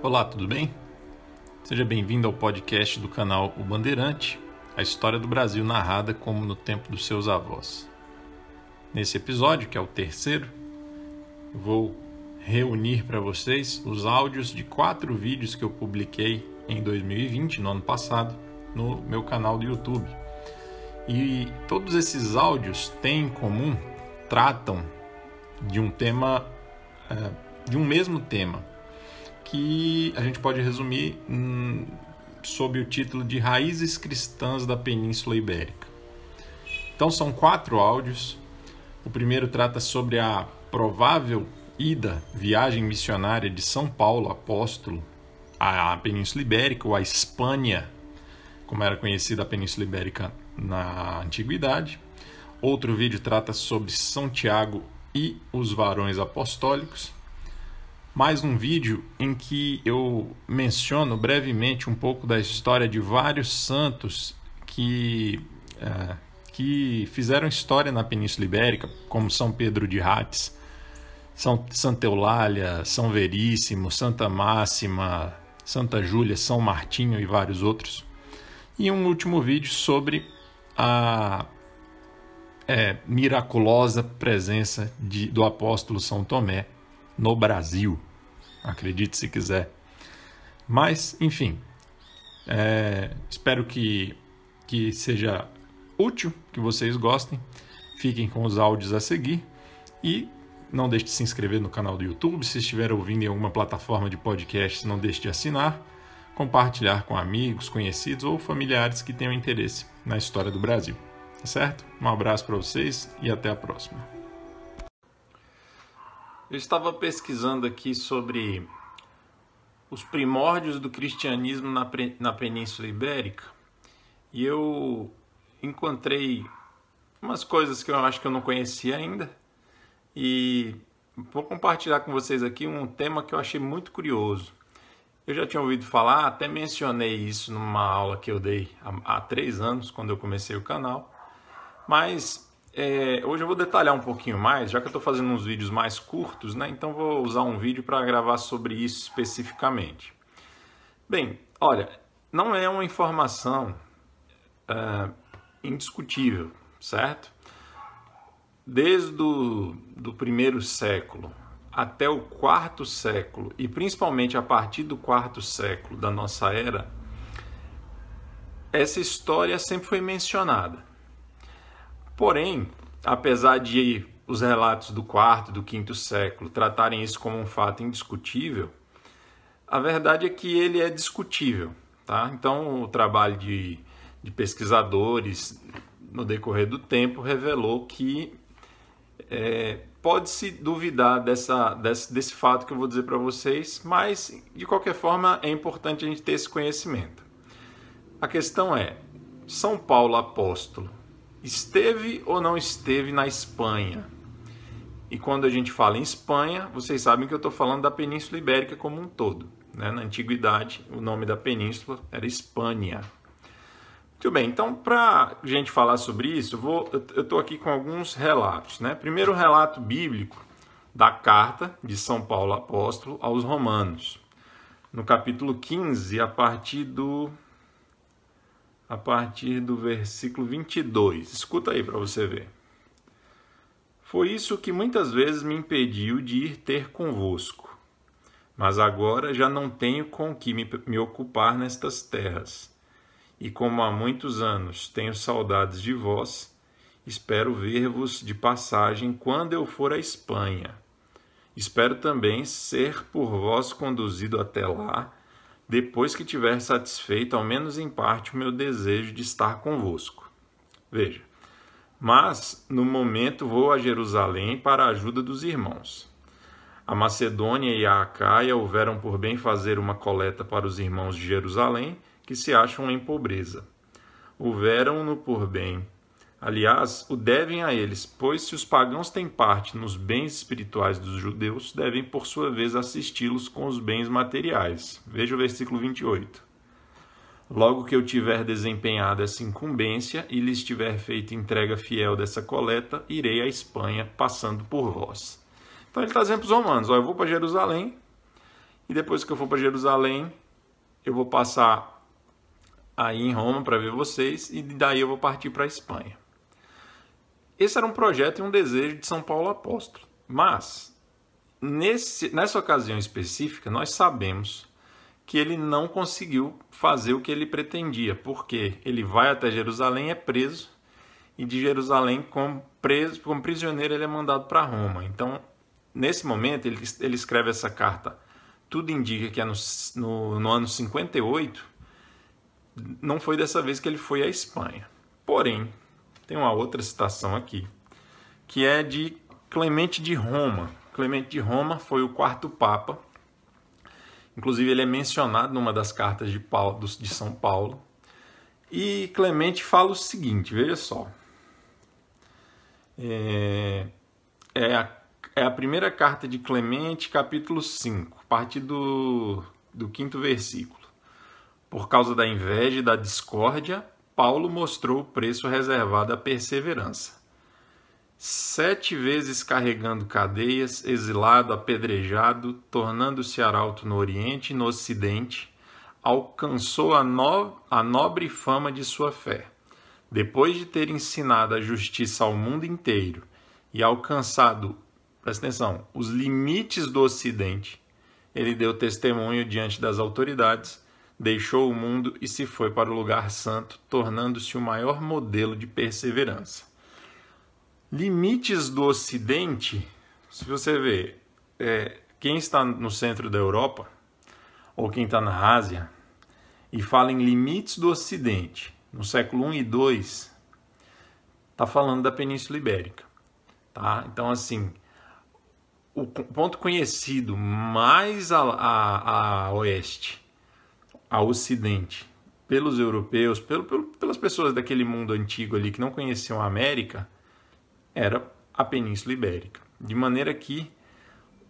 Olá, tudo bem? Seja bem-vindo ao podcast do canal O Bandeirante, a história do Brasil narrada como no tempo dos seus avós. Nesse episódio, que é o terceiro, eu vou reunir para vocês os áudios de 4 vídeos que eu publiquei em 2020, no ano passado, no meu canal do YouTube. E todos esses áudios têm em comum, tratam de um tema, de um mesmo tema, que a gente pode resumir sob o título de Raízes Cristãs da Península Ibérica. Então são 4 áudios. O primeiro trata sobre a provável viagem missionária de São Paulo, apóstolo, à Península Ibérica, ou à Espanha, como era conhecida a Península Ibérica na Antiguidade. Outro vídeo trata sobre São Tiago e os varões apostólicos. Mais um vídeo em que eu menciono brevemente um pouco da história de vários santos que fizeram história na Península Ibérica, como São Pedro de Rates, Santa Eulália, São Veríssimo, Santa Máxima, Santa Júlia, São Martinho e vários outros. E um último vídeo sobre a miraculosa presença do apóstolo São Tomé no Brasil, acredite se quiser. Mas, enfim, espero que seja útil, que vocês gostem. Fiquem com os áudios a seguir e não deixe de se inscrever no canal do YouTube. Se estiver ouvindo em alguma plataforma de podcast, não deixe de assinar, compartilhar com amigos, conhecidos ou familiares que tenham interesse na história do Brasil. Tá certo? Um abraço para vocês e até a próxima. Eu estava pesquisando aqui sobre os primórdios do cristianismo na Península Ibérica e eu encontrei umas coisas que eu acho que eu não conhecia ainda e vou compartilhar com vocês aqui um tema que eu achei muito curioso. Eu já tinha ouvido falar, até mencionei isso numa aula que eu dei há 3 anos, quando eu comecei o canal, mas hoje eu vou detalhar um pouquinho mais, já que eu estou fazendo uns vídeos mais curtos, né? Então vou usar um vídeo para gravar sobre isso especificamente. Bem, olha, não é uma informação indiscutível, certo? Desde do primeiro século até o 4º século, e principalmente a partir do 4º século da nossa era, essa história sempre foi mencionada. Porém, apesar de os relatos do 4º e do 5º século tratarem isso como um fato indiscutível, a verdade é que ele é discutível, tá? Então, o trabalho de pesquisadores no decorrer do tempo revelou que pode-se duvidar desse fato que eu vou dizer para vocês, mas, de qualquer forma, é importante a gente ter esse conhecimento. A questão é, São Paulo apóstolo esteve ou não esteve na Espanha? E quando a gente fala em Espanha, vocês sabem que eu estou falando da Península Ibérica como um todo, né? Na Antiguidade, o nome da península era Espanha. Muito bem, então para a gente falar sobre isso, eu estou aqui com alguns relatos, né? Primeiro, o relato bíblico da carta de São Paulo apóstolo aos Romanos, no capítulo 15, a partir do versículo 22. Escuta aí para você ver. Foi isso que muitas vezes me impediu de ir ter convosco, mas agora já não tenho com que me ocupar nestas terras. E como há muitos anos tenho saudades de vós, espero ver-vos de passagem quando eu for à Espanha. Espero também ser por vós conduzido até lá, depois que tiver satisfeito, ao menos em parte, o meu desejo de estar convosco. Veja, mas no momento vou a Jerusalém para a ajuda dos irmãos. A Macedônia e a Acaia houveram por bem fazer uma coleta para os irmãos de Jerusalém, que se acham em pobreza. Houveram-no por bem. Aliás, o devem a eles, pois se os pagãos têm parte nos bens espirituais dos judeus, devem por sua vez assisti-los com os bens materiais. Veja o versículo 28. Logo que eu tiver desempenhado essa incumbência e lhes tiver feito entrega fiel dessa coleta, irei à Espanha, passando por vós. Então ele está dizendo para os romanos, eu vou para Jerusalém e depois que eu for para Jerusalém, eu vou passar aí em Roma para ver vocês, e daí eu vou partir para a Espanha. Esse era um projeto e um desejo de São Paulo Apóstolo. Mas, nessa ocasião específica, nós sabemos que ele não conseguiu fazer o que ele pretendia, porque ele vai até Jerusalém, é preso, e de Jerusalém, como prisioneiro, ele é mandado para Roma. Então, nesse momento, ele escreve essa carta. Tudo indica que é no ano 58, não foi dessa vez que ele foi à Espanha. Porém, tem uma outra citação aqui, que é de Clemente de Roma. Clemente de Roma foi o quarto Papa. Inclusive, ele é mencionado numa das cartas de São Paulo. E Clemente fala o seguinte, veja só. É a primeira carta de Clemente, capítulo 5, a partir do 5º versículo. Por causa da inveja e da discórdia, Paulo mostrou o preço reservado à perseverança. 7 vezes carregando cadeias, exilado, apedrejado, tornando-se arauto no Oriente e no Ocidente, alcançou a nobre fama de sua fé. Depois de ter ensinado a justiça ao mundo inteiro e alcançado, presta atenção, os limites do Ocidente, ele deu testemunho diante das autoridades, deixou o mundo e se foi para o lugar santo, tornando-se o maior modelo de perseverança. Limites do Ocidente, se você ver, quem está no centro da Europa, ou quem está na Ásia, e fala em limites do Ocidente, no século I e II, está falando da Península Ibérica. Tá? Então, assim, o ponto conhecido mais a oeste, a ocidente, pelos europeus, pelas pessoas daquele mundo antigo ali que não conheciam a América, era a Península Ibérica. De maneira que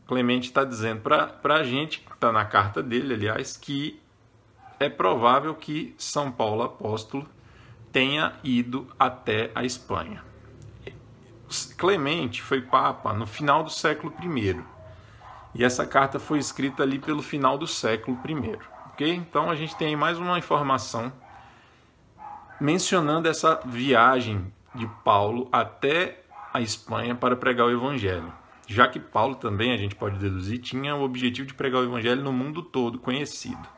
Clemente está dizendo para a gente, está na carta dele, aliás, que é provável que São Paulo Apóstolo tenha ido até a Espanha. Clemente foi papa no final do século I. E essa carta foi escrita ali pelo final do século I. Okay? Então a gente tem mais uma informação mencionando essa viagem de Paulo até a Espanha para pregar o Evangelho. Já que Paulo também, a gente pode deduzir, tinha o objetivo de pregar o Evangelho no mundo todo conhecido.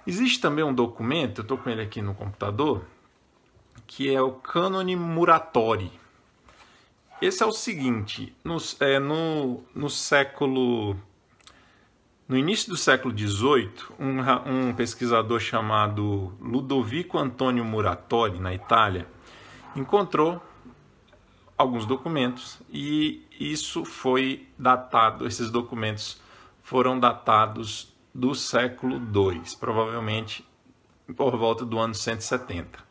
Existe também um documento, eu estou com ele aqui no computador, que é o Cânone Muratori. Esse é o seguinte, no início do século XVIII, um pesquisador chamado Ludovico Antonio Muratori, na Itália, encontrou alguns documentos e isso foi datado, esses documentos foram datados do século II, provavelmente por volta do ano 170.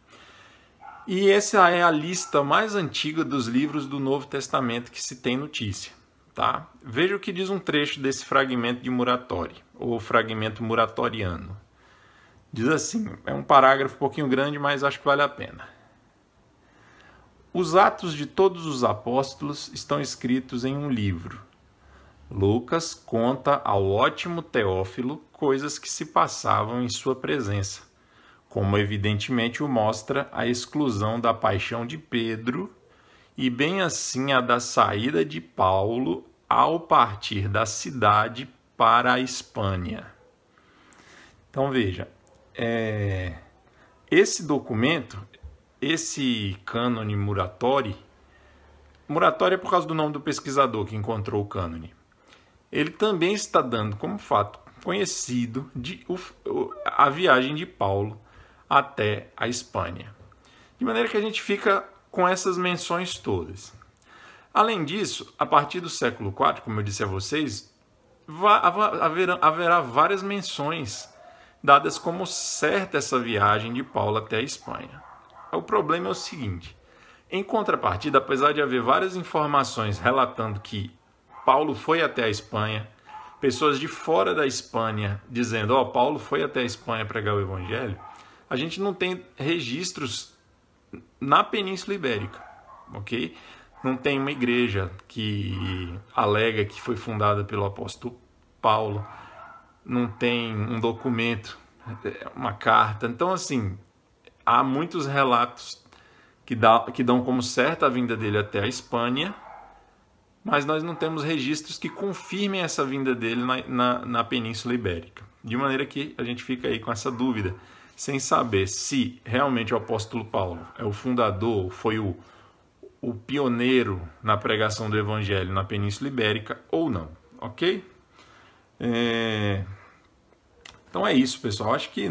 E essa é a lista mais antiga dos livros do Novo Testamento que se tem notícia. Tá? Veja o que diz um trecho desse fragmento de Muratori, ou fragmento muratoriano. Diz assim, é um parágrafo um pouquinho grande, mas acho que vale a pena. Os atos de todos os apóstolos estão escritos em um livro. Lucas conta ao ótimo Teófilo coisas que se passavam em sua presença, como evidentemente o mostra a exclusão da paixão de Pedro e bem assim a da saída de Paulo ao partir da cidade para a Espanha. Então veja, esse documento, esse cânone Muratori é por causa do nome do pesquisador que encontrou o cânone. Ele também está dando como fato conhecido a viagem de Paulo até a Espanha. De maneira que a gente fica com essas menções todas. Além disso, a partir do século IV, como eu disse a vocês, haverá várias menções dadas como certa essa viagem de Paulo até a Espanha. O problema é o seguinte, em contrapartida, apesar de haver várias informações relatando que Paulo foi até a Espanha, pessoas de fora da Espanha dizendo, Paulo foi até a Espanha pregar o Evangelho, a gente não tem registros na Península Ibérica, ok? Não tem uma igreja que alega que foi fundada pelo apóstolo Paulo, não tem um documento, uma carta. Então, assim, há muitos relatos que dão como certa a vinda dele até a Espanha, mas nós não temos registros que confirmem essa vinda dele na Península Ibérica. De maneira que a gente fica aí com essa dúvida, sem saber se realmente o apóstolo Paulo é o fundador, foi o pioneiro na pregação do Evangelho na Península Ibérica ou não, ok? Então é isso, pessoal. Acho que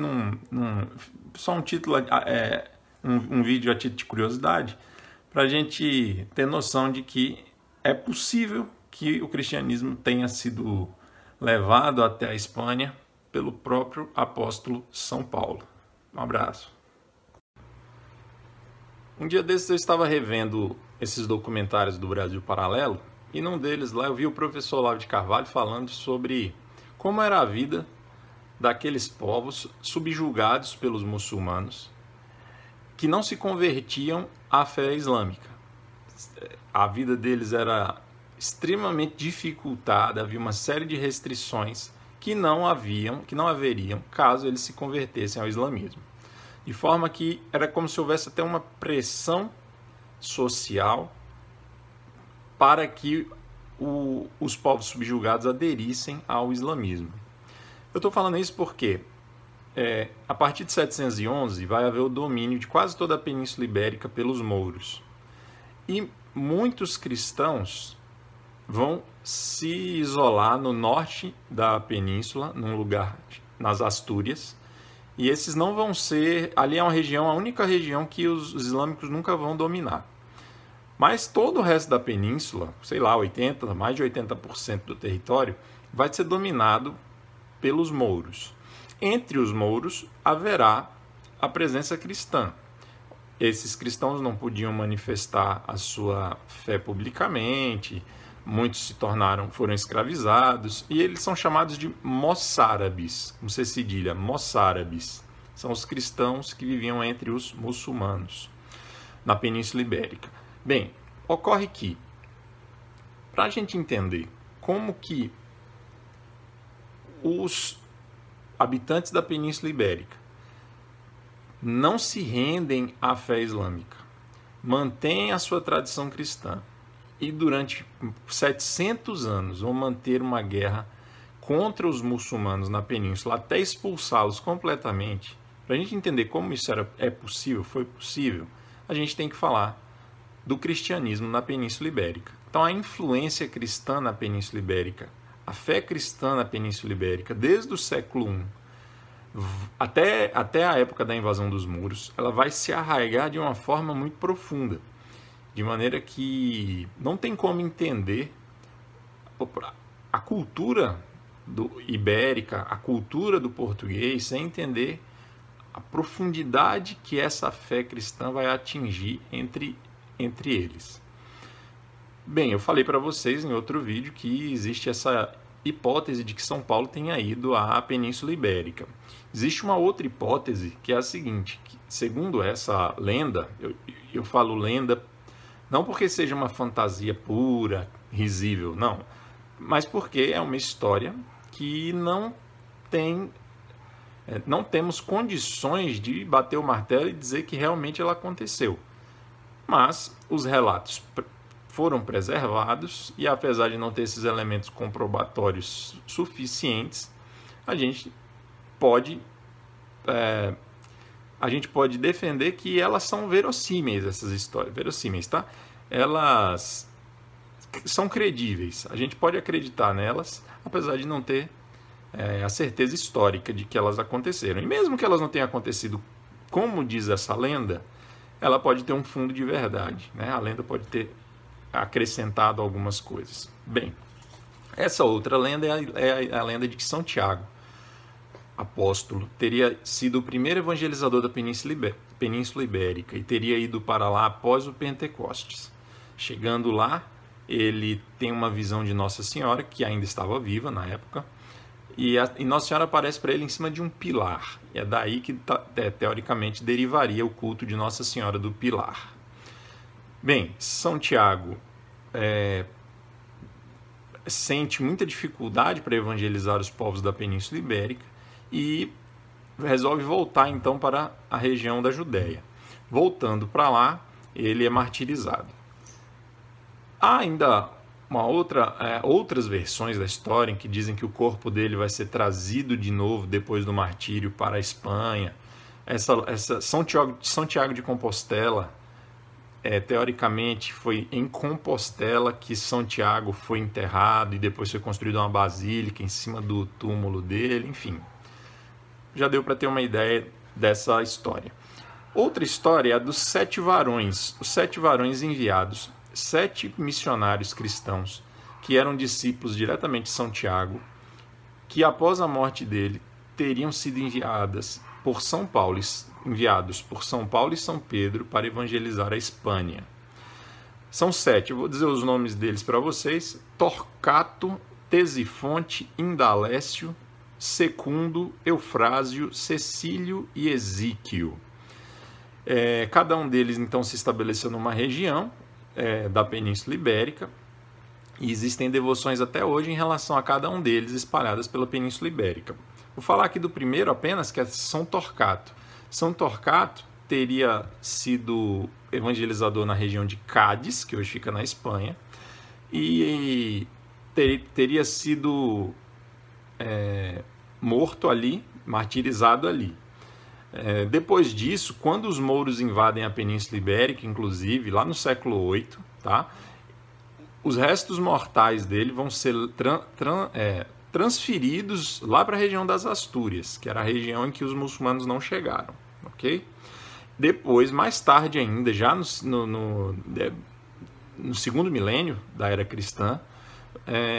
só um título, um vídeo a título de curiosidade, para a gente ter noção de que é possível que o cristianismo tenha sido levado até a Espanha pelo próprio apóstolo São Paulo. Um abraço. Um dia desses eu estava revendo esses documentários do Brasil Paralelo, e num deles lá eu vi o professor Olavo de Carvalho falando sobre como era a vida daqueles povos subjugados pelos muçulmanos que não se convertiam à fé islâmica. A vida deles era extremamente dificultada, havia uma série de restrições que não haveriam caso eles se convertessem ao islamismo. De forma que era como se houvesse até uma pressão social para que os povos subjugados aderissem ao islamismo. Eu estou falando isso porque a partir de 711 vai haver o domínio de quase toda a Península Ibérica pelos mouros. E muitos cristãos vão se isolar no norte da península, num lugar nas Astúrias, e esses não vão ser... Ali é uma região, a única região que os islâmicos nunca vão dominar. Mas todo o resto da península, sei lá, mais de 80% do território, vai ser dominado pelos mouros. Entre os mouros haverá a presença cristã. Esses cristãos não podiam manifestar a sua fé publicamente, muitos foram escravizados, e eles são chamados de moçárabes, como se cedilha, moçárabes. São os cristãos que viviam entre os muçulmanos na Península Ibérica. Bem, ocorre que, para a gente entender como que os habitantes da Península Ibérica não se rendem à fé islâmica, mantêm a sua tradição cristã e durante 700 anos vão manter uma guerra contra os muçulmanos na península até expulsá-los completamente. Para a gente entender como isso foi possível, a gente tem que falar do cristianismo na Península Ibérica. Então a influência cristã na Península Ibérica, a fé cristã na Península Ibérica, desde o século I até a época da invasão dos muros, ela vai se arraigar de uma forma muito profunda, de maneira que não tem como entender a cultura ibérica, a cultura do português, sem entender a profundidade que essa fé cristã vai atingir entre eles. Bem, eu falei para vocês em outro vídeo que existe essa hipótese de que São Paulo tenha ido à Península Ibérica. Existe uma outra hipótese que é a seguinte, que, segundo essa lenda, eu falo lenda não porque seja uma fantasia pura, risível, não, mas porque é uma história que não temos condições de bater o martelo e dizer que realmente ela aconteceu. Mas os relatos foram preservados e, apesar de não ter esses elementos comprobatórios suficientes, a gente pode defender que elas são verossímeis, essas histórias. Verossímeis, tá? Elas são credíveis. A gente pode acreditar nelas, apesar de não ter a certeza histórica de que elas aconteceram. E mesmo que elas não tenham acontecido como diz essa lenda, ela pode ter um fundo de verdade, né? A lenda pode ter acrescentado algumas coisas. Bem, essa outra lenda é a lenda de que São Tiago, apóstolo, teria sido o primeiro evangelizador da Península Ibérica e teria ido para lá após o Pentecostes. Chegando lá, ele tem uma visão de Nossa Senhora, que ainda estava viva na época, e Nossa Senhora aparece para ele em cima de um pilar. E é daí que, teoricamente, derivaria o culto de Nossa Senhora do Pilar. Bem, São Tiago sente muita dificuldade para evangelizar os povos da Península Ibérica e resolve voltar então para a região da Judéia. Voltando para lá, ele é martirizado. Há ainda outras versões da história em que dizem que o corpo dele vai ser trazido de novo depois do martírio para a Espanha. São Tiago de Compostela, teoricamente foi em Compostela que São Tiago foi enterrado e depois foi construída uma basílica em cima do túmulo dele, enfim. Já deu para ter uma ideia dessa história. Outra história é a dos 7 varões, os 7 varões enviados, 7 missionários cristãos que eram discípulos diretamente de São Tiago, que após a morte dele teriam sido enviados por São Paulo e São Pedro para evangelizar a Espanha. São 7, eu vou dizer os nomes deles para vocês: Torquato, Tesifonte, Indalécio, Secundo, Eufrásio, Cecílio e Esíquio. Cada um deles então se estabeleceu numa região da Península Ibérica, e existem devoções até hoje em relação a cada um deles espalhadas pela Península Ibérica. Vou falar aqui do primeiro apenas, que é São Torquato. São Torquato teria sido evangelizador na região de Cádiz, que hoje fica na Espanha, e teria sido morto ali, martirizado ali. Depois disso, quando os mouros invadem a Península Ibérica, inclusive lá no século VIII, tá? Os restos mortais dele vão ser transferidos lá para a região das Astúrias, que era a região em que os muçulmanos não chegaram, ok? Depois, mais tarde ainda, já no segundo milênio da era cristã,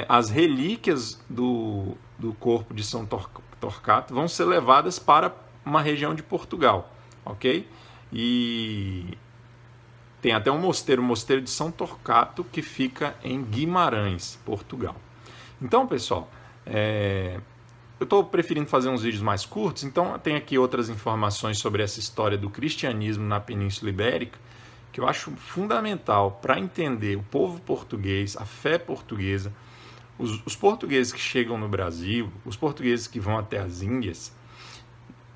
as relíquias do corpo de São Torquato vão ser levadas para uma região de Portugal, ok? E tem até um mosteiro, o Mosteiro de São Torquato, que fica em Guimarães, Portugal. Então, pessoal, eu estou preferindo fazer uns vídeos mais curtos, então tem aqui outras informações sobre essa história do cristianismo na Península Ibérica, que eu acho fundamental para entender o povo português, a fé portuguesa, os portugueses que chegam no Brasil, os portugueses que vão até as Índias.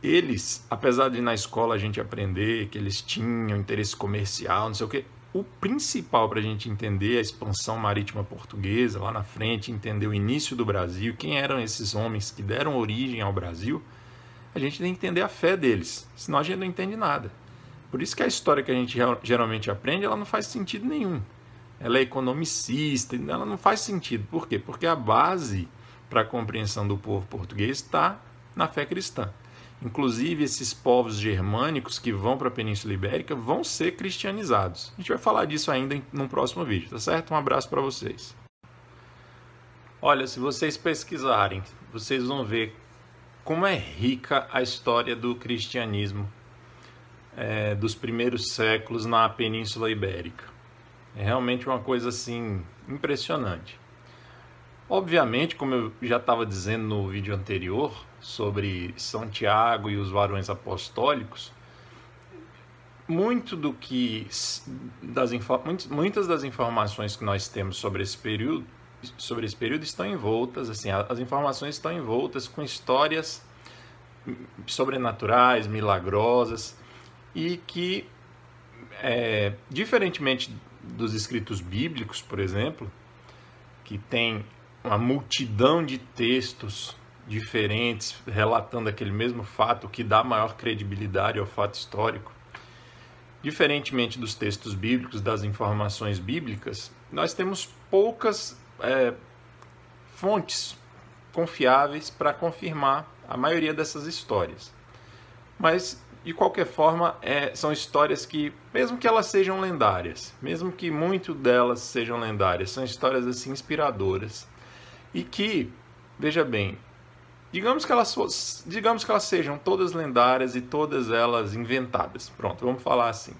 Eles, apesar de na escola a gente aprender que eles tinham interesse comercial, não sei o quê, o principal para a gente entender a expansão marítima portuguesa lá na frente, entender o início do Brasil, quem eram esses homens que deram origem ao Brasil, a gente tem que entender a fé deles, senão a gente não entende nada. Por isso que a história que a gente geralmente aprende, ela não faz sentido nenhum. Ela é economicista, ela não faz sentido. Por quê? Porque a base para a compreensão do povo português está na fé cristã. Inclusive, esses povos germânicos que vão para a Península Ibérica vão ser cristianizados. A gente vai falar disso ainda num próximo vídeo, tá certo? Um abraço para vocês. Olha, se vocês pesquisarem, vocês vão ver como é rica a história do cristianismo dos primeiros séculos na Península Ibérica. É realmente uma coisa assim impressionante. Obviamente, como eu já estava dizendo no vídeo anterior sobre São Tiago e os varões apostólicos, muitas das informações que nós temos sobre esse período estão envoltas, assim, as informações estão envoltas com histórias sobrenaturais, milagrosas, e que, diferentemente dos escritos bíblicos, por exemplo, que tem uma multidão de textos diferentes relatando aquele mesmo fato, que dá maior credibilidade ao fato histórico. Diferentemente dos textos bíblicos, das informações bíblicas, nós temos poucas fontes confiáveis para confirmar a maioria dessas histórias. Mas, de qualquer forma, são histórias que, mesmo que elas sejam lendárias, mesmo que muito delas sejam lendárias, são histórias assim inspiradoras. E que, veja bem, digamos que elas sejam todas lendárias e todas elas inventadas. Pronto, vamos falar assim.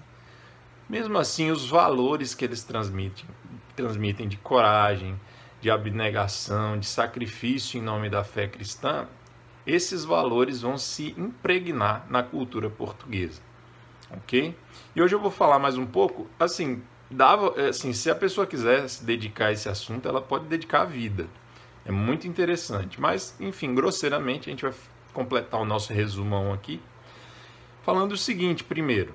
Mesmo assim, os valores que eles transmitem de coragem, de abnegação, de sacrifício em nome da fé cristã, esses valores vão se impregnar na cultura portuguesa. Ok? E hoje eu vou falar mais um pouco, assim, assim, se a pessoa quiser se dedicar a esse assunto, ela pode dedicar a vida. É muito interessante. Mas, enfim, grosseiramente, a gente vai completar o nosso resumão aqui, falando o seguinte: primeiro,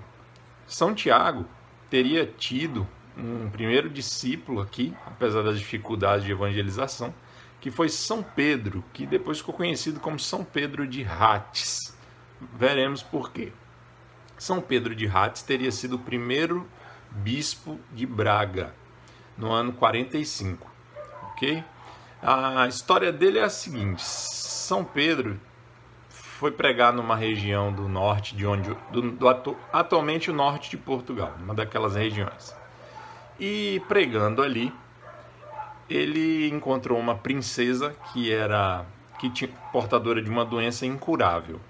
São Tiago teria tido um primeiro discípulo aqui, apesar das dificuldades de evangelização, que foi São Pedro, que depois ficou conhecido como São Pedro de Rates. Veremos por quê. São Pedro de Rates teria sido o primeiro bispo de Braga, no ano 45, ok? A história dele é a seguinte: São Pedro foi pregar numa região do norte, atualmente o norte de Portugal, uma daquelas regiões. E pregando ali, ele encontrou uma princesa que tinha portadora de uma doença incurável.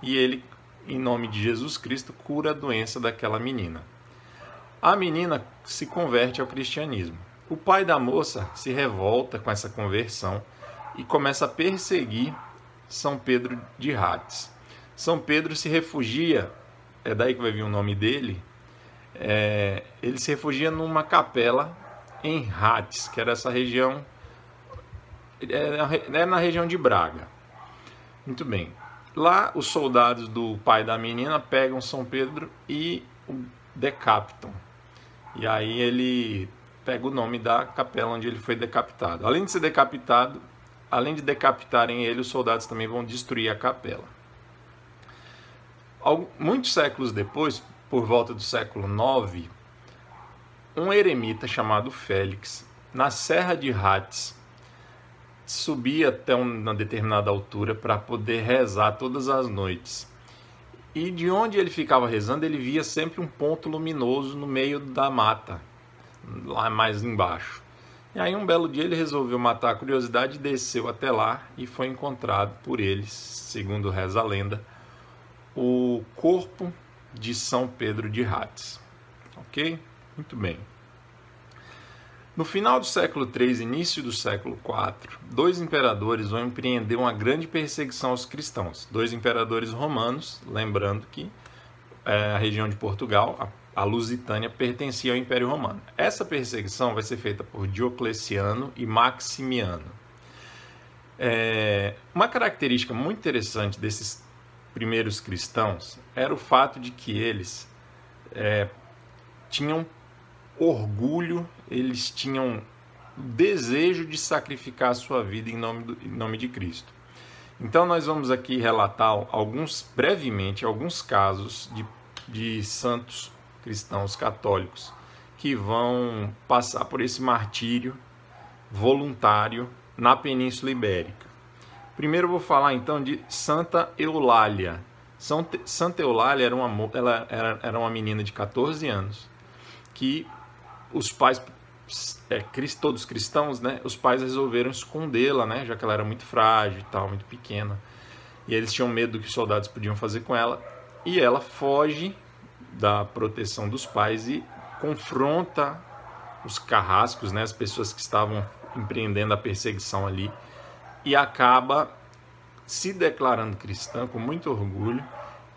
E ele, em nome de Jesus Cristo, cura a doença daquela menina. A menina se converte ao cristianismo. O pai da moça se revolta com essa conversão e começa a perseguir São Pedro de Rates. São Pedro se refugia, é daí que vai vir o nome dele, ele se refugia numa capela em Rates, que era essa região, na região de Braga. Muito bem. Lá, os soldados do pai da menina pegam São Pedro e o decapitam. E aí ele pega o nome da capela onde ele foi decapitado. Além de ser decapitado, além de decapitarem ele, os soldados também vão destruir a capela. Muitos séculos depois, por volta do século IX, um eremita chamado Félix, na Serra de Rates, subia até uma determinada altura para poder rezar todas as noites. E de onde ele ficava rezando, ele via sempre um ponto luminoso no meio da mata, lá mais embaixo. E aí um belo dia ele resolveu matar a curiosidade, desceu até lá e foi encontrado por eles, segundo reza a lenda, o corpo de São Pedro de Rates. Ok? Muito bem. No final do século III, início do século IV, dois imperadores vão empreender uma grande perseguição aos cristãos. Dois imperadores romanos, lembrando que a região de Portugal, a Lusitânia, pertencia ao Império Romano. Essa perseguição vai ser feita por Diocleciano e Maximiano. Uma característica muito interessante desses primeiros cristãos era o fato de que eles tinham orgulho, eles tinham desejo de sacrificar a sua vida em nome de Cristo. Então nós vamos aqui relatar brevemente alguns casos de santos cristãos católicos que vão passar por esse martírio voluntário na Península Ibérica. Primeiro eu vou falar então de Santa Eulália. Santa Eulália era uma menina de 14 anos que os pais, todos cristãos, né, os pais resolveram escondê-la, né, já que ela era muito frágil e tal, muito pequena. E eles tinham medo do que os soldados podiam fazer com ela. E ela foge da proteção dos pais e confronta os carrascos, né, as pessoas que estavam empreendendo a perseguição ali, e acaba se declarando cristã com muito orgulho,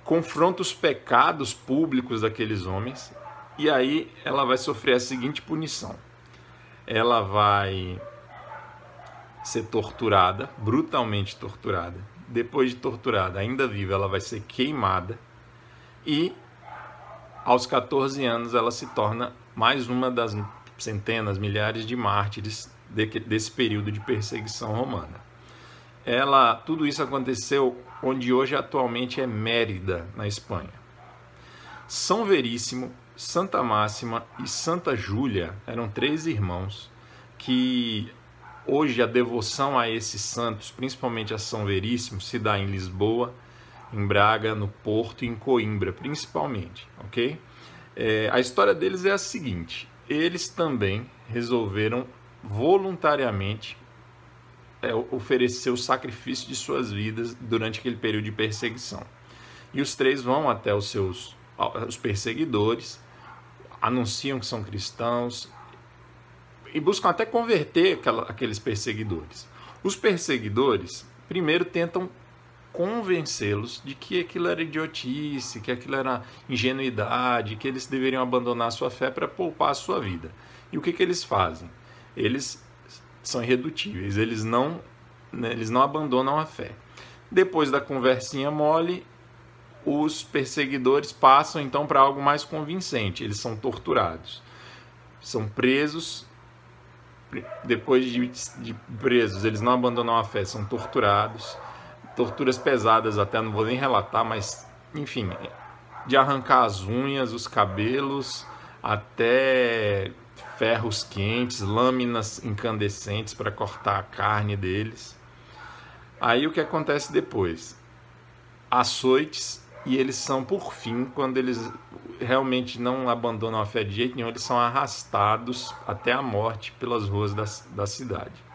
confronta os pecados públicos daqueles homens, e aí ela vai sofrer a seguinte punição: ela vai ser torturada, brutalmente torturada. Depois de torturada, ainda viva, ela vai ser queimada, e aos 14 anos ela se torna mais uma das centenas, milhares de mártires desse período de perseguição romana. Tudo isso aconteceu onde hoje atualmente é Mérida, na Espanha. São Veríssimo, Santa Máxima e Santa Júlia eram 3 irmãos que hoje a devoção a esses santos, principalmente a São Veríssimo, se dá em Lisboa, em Braga, no Porto e em Coimbra, principalmente, ok? A história deles é a seguinte: eles também resolveram voluntariamente oferecer o sacrifício de suas vidas durante aquele período de perseguição. E os 3 vão até os perseguidores, anunciam que são cristãos e buscam até converter aqueles perseguidores. Os perseguidores primeiro tentam convencê-los de que aquilo era idiotice, que aquilo era ingenuidade, que eles deveriam abandonar a sua fé para poupar a sua vida. E o que eles fazem? Eles são irredutíveis, eles não abandonam a fé. Depois da conversinha mole, os perseguidores passam então para algo mais convincente. Eles são torturados, são presos. Depois de presos, eles não abandonam a fé, são torturados. Torturas pesadas até, não vou nem relatar, mas enfim, de arrancar as unhas, os cabelos, até ferros quentes, lâminas incandescentes para cortar a carne deles. Aí o que acontece depois? Açoites, e eles são, por fim, quando eles realmente não abandonam a fé de jeito nenhum, eles são arrastados até a morte pelas ruas da cidade.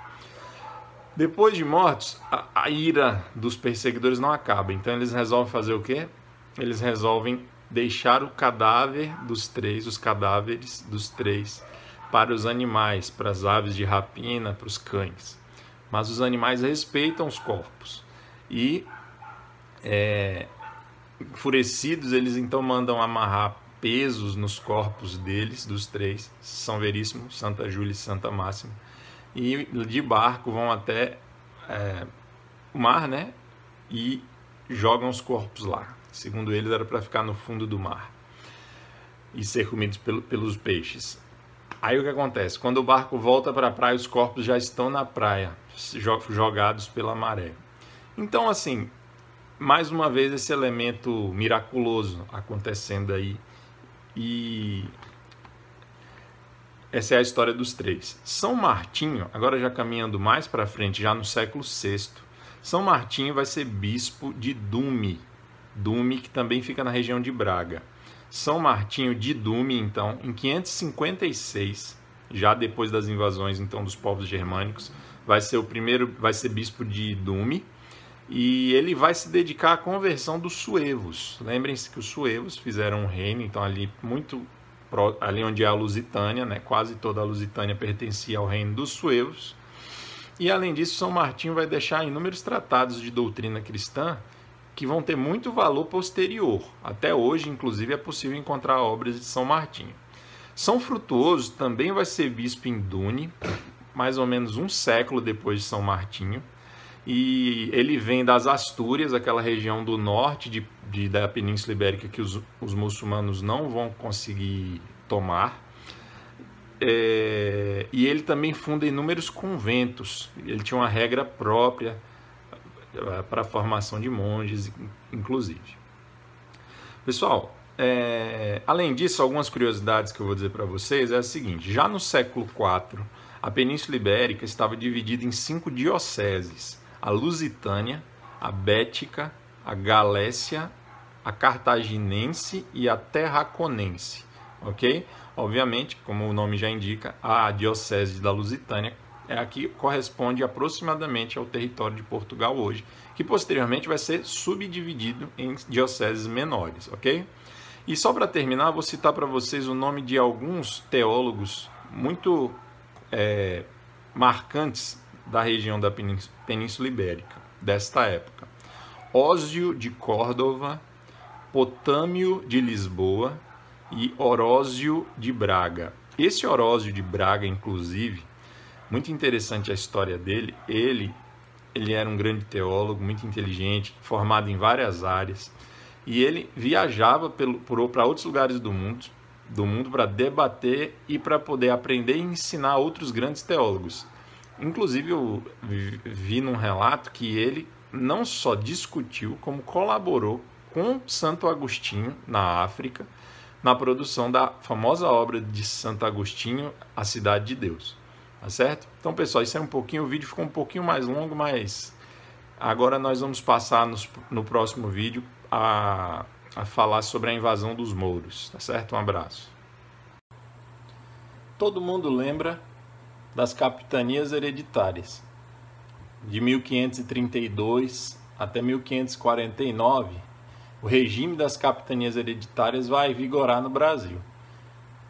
Depois de mortos, a ira dos perseguidores não acaba, então eles resolvem fazer o quê? Eles resolvem deixar o cadáver dos três, os cadáveres dos três, para os animais, para as aves de rapina, para os cães. Mas os animais respeitam os corpos e, enfurecidos, eles então mandam amarrar pesos nos corpos deles, dos três, São Veríssimo, Santa Júlia e Santa Máxima, e de barco vão até o mar, né? E jogam os corpos lá. Segundo eles, era para ficar no fundo do mar e ser comidos pelos peixes. Aí o que acontece? Quando o barco volta para a praia, os corpos já estão na praia, jogados pela maré. Então, assim, mais uma vez esse elemento miraculoso acontecendo aí. E essa é a história dos três. São Martinho, agora já caminhando mais para frente, já no século VI, São Martinho vai ser bispo de Dume, que também fica na região de Braga. São Martinho de Dume, então, em 556, já depois das invasões então dos povos germânicos, vai ser bispo de Dume, e ele vai se dedicar à conversão dos suevos. Lembrem-se que os suevos fizeram um reino, então ali onde é a Lusitânia, né, quase toda a Lusitânia pertencia ao reino dos suevos. E além disso, São Martinho vai deixar inúmeros tratados de doutrina cristã que vão ter muito valor posterior. Até hoje, inclusive, é possível encontrar obras de São Martinho. São Frutuoso também vai ser bispo em Dune, mais ou menos um século depois de São Martinho. E ele vem das Astúrias, aquela região do norte da Península Ibérica que os muçulmanos não vão conseguir tomar. E ele também funda inúmeros conventos. Ele tinha uma regra própria para a formação de monges, inclusive. Pessoal, além disso, algumas curiosidades que eu vou dizer para vocês é a seguinte: já no século IV, a Península Ibérica estava dividida em 5 dioceses: a Lusitânia, a Bética, a Galécia, a Cartaginense e a Tarraconense, ok? Obviamente, como o nome já indica, a diocese da Lusitânia é a que corresponde aproximadamente ao território de Portugal hoje, que posteriormente vai ser subdividido em dioceses menores, ok? E só para terminar, vou citar para vocês o nome de alguns teólogos muito marcantes da região da Península Ibérica, desta época: Ósio de Córdova, Potâmio de Lisboa e Orósio de Braga. Esse Orósio de Braga, inclusive, muito interessante a história dele. Ele era um grande teólogo, muito inteligente, formado em várias áreas, e ele viajava para outros lugares do mundo para debater e para poder aprender e ensinar outros grandes teólogos. Inclusive, eu vi num relato que ele não só discutiu, como colaborou com Santo Agostinho, na África, na produção da famosa obra de Santo Agostinho, A Cidade de Deus. Tá certo? Então, pessoal, isso é um pouquinho, o vídeo ficou um pouquinho mais longo, mas agora nós vamos passar no próximo vídeo a falar sobre a invasão dos mouros. Tá certo? Um abraço. Todo mundo lembra das capitanias hereditárias. De 1532 até 1549, o regime das capitanias hereditárias vai vigorar no Brasil.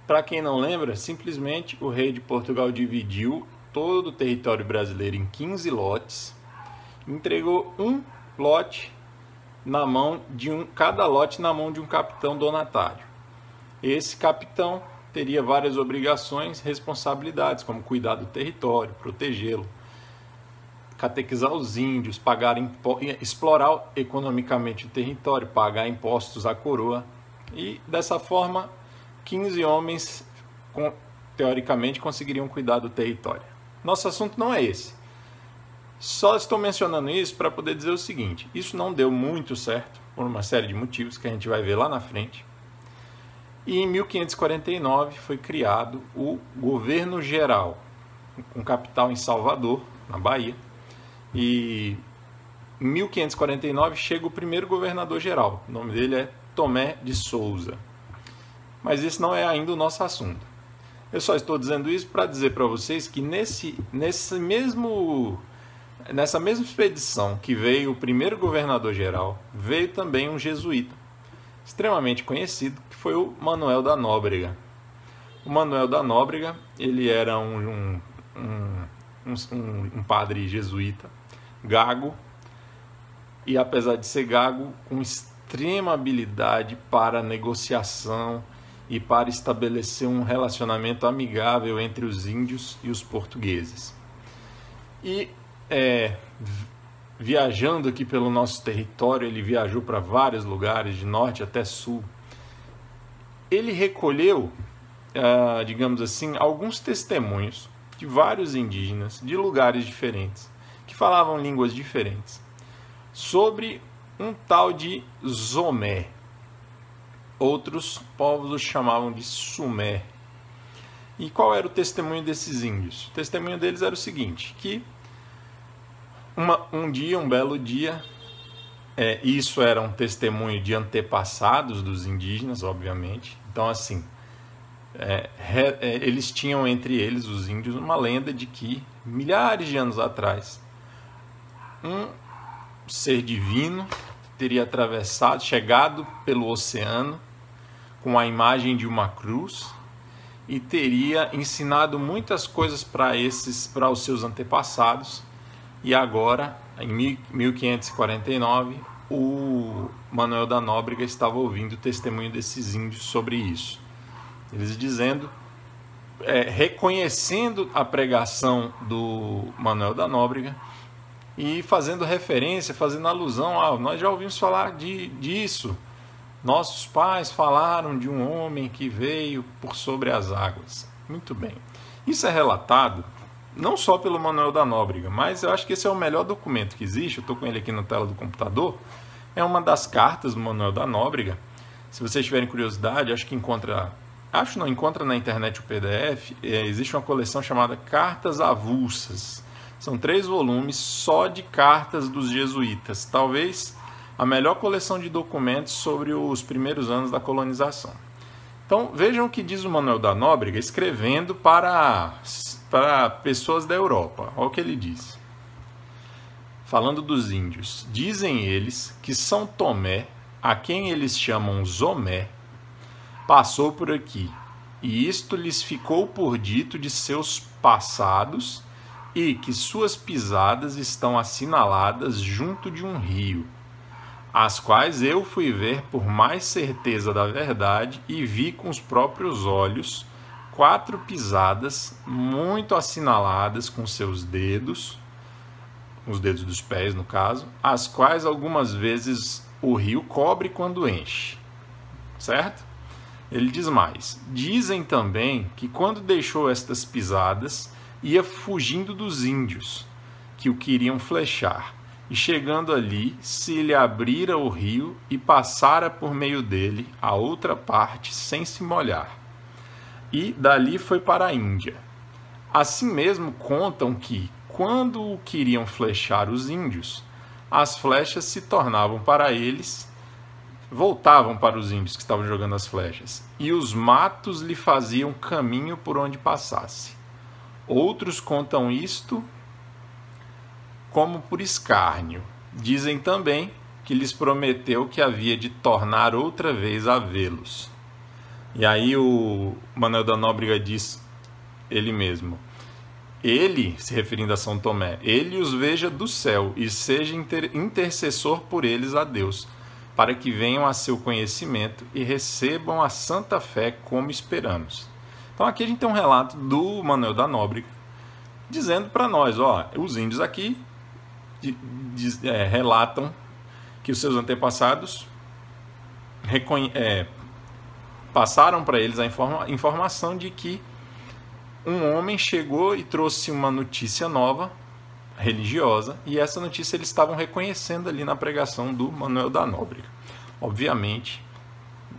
Para quem não lembra, simplesmente o rei de Portugal dividiu todo o território brasileiro em 15 lotes, entregou um lote cada lote na mão de um capitão donatário. Esse capitão teria várias obrigações, responsabilidades, como cuidar do território, protegê-lo, catequizar os índios, explorar economicamente o território, pagar impostos à coroa. E dessa forma, 15 homens, teoricamente, conseguiriam cuidar do território. Nosso assunto não é esse. Só estou mencionando isso para poder dizer o seguinte: isso não deu muito certo, por uma série de motivos que a gente vai ver lá na frente. E em 1549 foi criado o Governo Geral, com capital em Salvador, na Bahia. E em 1549 chega o primeiro governador geral. O nome dele é Tomé de Souza. Mas esse não é ainda o nosso assunto. Eu só estou dizendo isso para dizer para vocês que nessa mesma expedição que veio o primeiro governador geral, veio também um jesuíta, extremamente conhecido, que foi o Manuel da Nóbrega. O Manuel da Nóbrega, ele era um padre jesuíta, gago, e apesar de ser gago, com extrema habilidade para negociação e para estabelecer um relacionamento amigável entre os índios e os portugueses. E viajando aqui pelo nosso território, ele viajou para vários lugares, de norte até sul. Ele recolheu, digamos assim, alguns testemunhos de vários indígenas de lugares diferentes, que falavam línguas diferentes, sobre um tal de Zomé. Outros povos os chamavam de Sumé. E qual era o testemunho desses índios? O testemunho deles era o seguinte, que um belo dia, isso era um testemunho de antepassados dos indígenas, obviamente. Então, assim, eles tinham entre eles, os índios, uma lenda de que, milhares de anos atrás, um ser divino teria chegado pelo oceano com a imagem de uma cruz e teria ensinado muitas coisas para os seus antepassados. E agora, em 1549, o Manuel da Nóbrega estava ouvindo o testemunho desses índios sobre isso. Eles dizendo, reconhecendo a pregação do Manuel da Nóbrega e fazendo referência, fazendo alusão nós já ouvimos falar disso. Nossos pais falaram de um homem que veio por sobre as águas. Muito bem. Isso é relatado não só pelo Manuel da Nóbrega, mas eu acho que esse é o melhor documento que existe. Eu estou com ele aqui na tela do computador. É uma das cartas do Manuel da Nóbrega. Se vocês tiverem curiosidade, encontra na internet o PDF. Existe uma coleção chamada Cartas Avulsas. São 3 volumes só de cartas dos jesuítas. Talvez a melhor coleção de documentos sobre os primeiros anos da colonização. Então, vejam o que diz o Manuel da Nóbrega escrevendo para pessoas da Europa. Olha o que ele diz. Falando dos índios. Dizem eles que São Tomé, a quem eles chamam Zomé, passou por aqui, e isto lhes ficou por dito de seus passados, e que suas pisadas estão assinaladas junto de um rio, as quais eu fui ver por mais certeza da verdade, e vi com os próprios olhos 4 pisadas muito assinaladas com seus dedos, os dedos dos pés no caso, as quais algumas vezes o rio cobre quando enche, certo? Ele diz mais, dizem também que quando deixou estas pisadas, ia fugindo dos índios, que o queriam flechar, e chegando ali, se lhe abrira o rio e passara por meio dele a outra parte sem se molhar. E dali foi para a Índia. Assim mesmo contam que, quando o queriam flechar os índios, as flechas se tornavam para eles, voltavam para os índios que estavam jogando as flechas, e os matos lhe faziam caminho por onde passasse. Outros contam isto como por escárnio. Dizem também que lhes prometeu que havia de tornar outra vez a vê-los. E aí o Manuel da Nóbrega diz ele mesmo, ele, se referindo a São Tomé, ele os veja do céu e seja intercessor por eles a Deus, para que venham a seu conhecimento e recebam a santa fé como esperamos. Então aqui a gente tem um relato do Manuel da Nóbrega, dizendo para nós, os índios aqui relatam que os seus antepassados passaram para eles a informação de que um homem chegou e trouxe uma notícia nova, religiosa, e essa notícia eles estavam reconhecendo ali na pregação do Manuel da Nóbrega. Obviamente,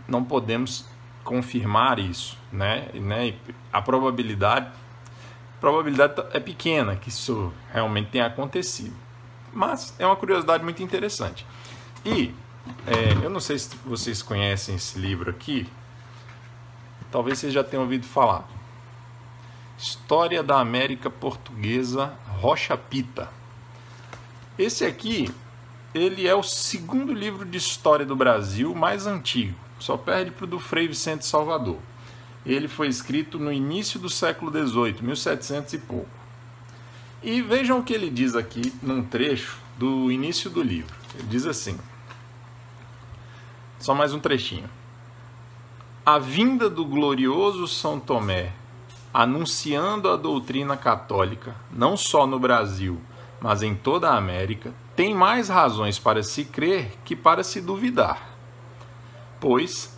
não podemos confirmar isso, né? A probabilidade é pequena que isso realmente tenha acontecido, mas é uma curiosidade muito interessante. E eu não sei se vocês conhecem esse livro aqui, talvez vocês já tenham ouvido falar. História da América Portuguesa, Rocha Pita. Esse aqui, ele é o segundo livro de história do Brasil mais antigo, só perde para o do Frei Vicente Salvador. Ele foi escrito no início do século XVIII, 1700 e pouco. E vejam o que ele diz aqui num trecho do início do livro. Ele diz assim, só mais um trechinho. A vinda do glorioso São Tomé, anunciando a doutrina católica, não só no Brasil, mas em toda a América, tem mais razões para se crer que para se duvidar. Pois,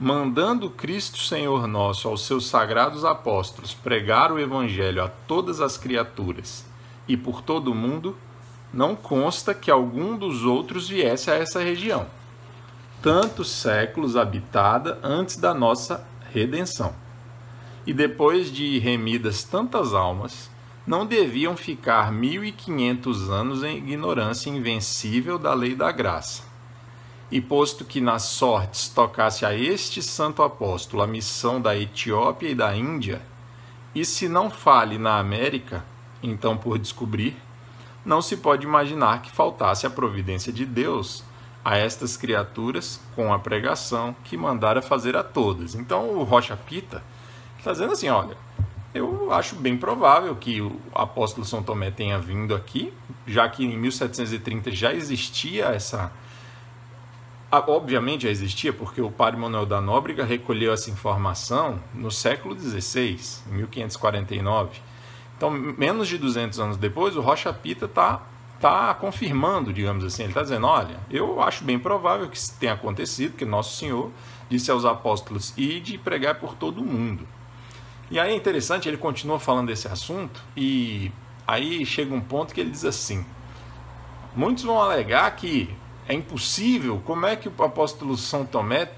mandando Cristo Senhor nosso aos seus sagrados apóstolos pregar o Evangelho a todas as criaturas e por todo o mundo, não consta que algum dos outros viesse a essa região, tantos séculos habitada antes da nossa redenção. E depois de remidas tantas almas, não deviam ficar 1500 anos em ignorância invencível da lei da graça. E posto que nas sortes tocasse a este santo apóstolo a missão da Etiópia e da Índia, e se não fale na América, então por descobrir, não se pode imaginar que faltasse a providência de Deus a estas criaturas com a pregação que mandara fazer a todas. Então o Rocha Pita está dizendo assim, olha, eu acho bem provável que o apóstolo São Tomé tenha vindo aqui, já que em 1730 já existia essa... Obviamente já existia, porque o padre Manuel da Nóbrega recolheu essa informação no século XVI, em 1549. Então, menos de 200 anos depois, o Rocha Pita está confirmando, digamos assim, ele está dizendo, olha, eu acho bem provável que isso tenha acontecido, que Nosso Senhor disse aos apóstolos, ide pregar por todo o mundo. E aí é interessante, ele continua falando desse assunto, e aí chega um ponto que ele diz assim, muitos vão alegar que é impossível, como é que o apóstolo São Tomé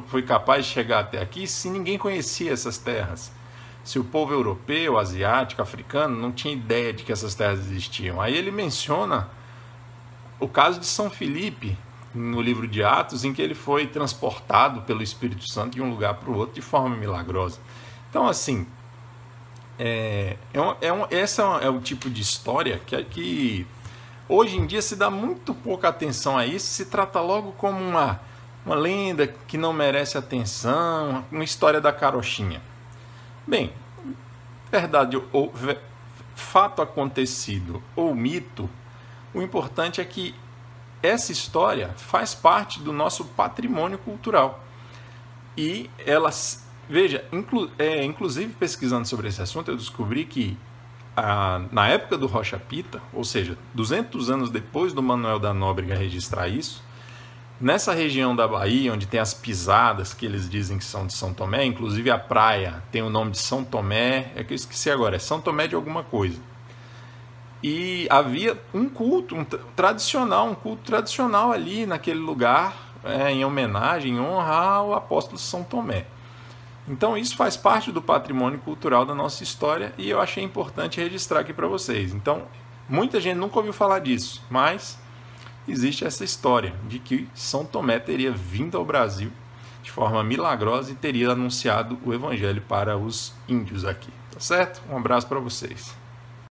foi capaz de chegar até aqui se ninguém conhecia essas terras? Se o povo europeu, asiático, africano não tinha ideia de que essas terras existiam. Aí ele menciona o caso de São Filipe, no livro de Atos, em que ele foi transportado pelo Espírito Santo de um lugar para o outro de forma milagrosa. Então, assim, essa é o tipo de história que hoje em dia se dá muito pouca atenção a isso, se trata logo como uma lenda que não merece atenção, uma história da carochinha. Bem, verdade ou fato acontecido ou mito, o importante é que essa história faz parte do nosso patrimônio cultural. E ela, veja, inclusive pesquisando sobre esse assunto, eu descobri que na época do Rocha Pita, ou seja, 200 anos depois do Manuel da Nóbrega registrar isso, nessa região da Bahia, onde tem as pisadas que eles dizem que são de São Tomé, inclusive a praia tem o nome de São Tomé, é que eu esqueci agora, é São Tomé de alguma coisa. E havia um culto tradicional ali naquele lugar, em homenagem, em honra ao apóstolo São Tomé. Então isso faz parte do patrimônio cultural da nossa história e eu achei importante registrar aqui para vocês. Então, muita gente nunca ouviu falar disso, mas existe essa história de que São Tomé teria vindo ao Brasil de forma milagrosa e teria anunciado o evangelho para os índios aqui. Tá certo? Um abraço para vocês.